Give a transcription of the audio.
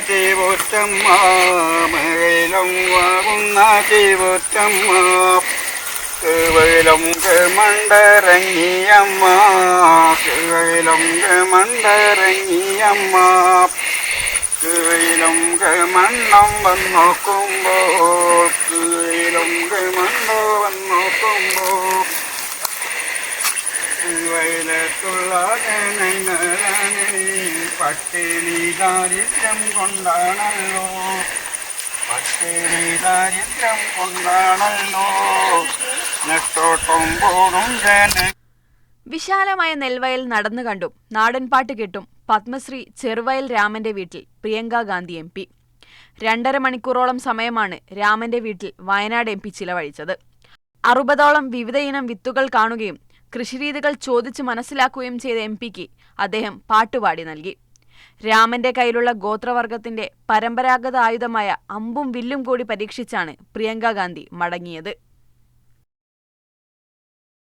ചീവുറ്റമ്മ മഴയിലും വാകുന്ന ചീവുറ്റമ്മ കിവയിലും മണ്ടരങ്ങിയമ്മ കിവയിലും മണ്ടരങ്ങിയമ്മ കിവയിലും മണ്ണം വന്നോക്കുമ്പോൾ കിവയിലും മണ്ണോ വന്നോക്കുമ്പോൾ വയലത്തുള്ള ജനങ്ങളാണ് പട്ടിണി ദാരിദ്ര്യം കൊണ്ടാണല്ലോ പട്ടിണി ദാരിദ്ര്യം കൊണ്ടാണല്ലോ നെട്ടോട്ടം പോടും ജന. വിശാലമായ നെൽവയൽ നടന്നു കണ്ടും നാടൻപാട്ട് കേട്ടും പത്മശ്രീ ചെറുവയൽ രാമന്റെ വീട്ടിൽ പ്രിയങ്ക ഗാന്ധി MP. 2.5 മണിക്കൂറോളം സമയമാണ് രാമന്റെ വീട്ടിൽ വയനാട് MP ചിലവഴിച്ചത്. 60ഓളം വിവിധയിനം വിത്തുകൾ കാണുകയും കൃഷിരീതികൾ ചോദിച്ച് മനസ്സിലാക്കുകയും ചെയ്ത MPക്ക് അദ്ദേഹം പാട്ടുപാടി നൽകി. രാമന്റെ കയ്യിലുള്ള ഗോത്രവർഗത്തിന്റെ പരമ്പരാഗത ആയുധമായ അമ്പും വില്ലും കൂടി പരീക്ഷിച്ചാണ് പ്രിയങ്ക ഗാന്ധി മടങ്ങിയത്.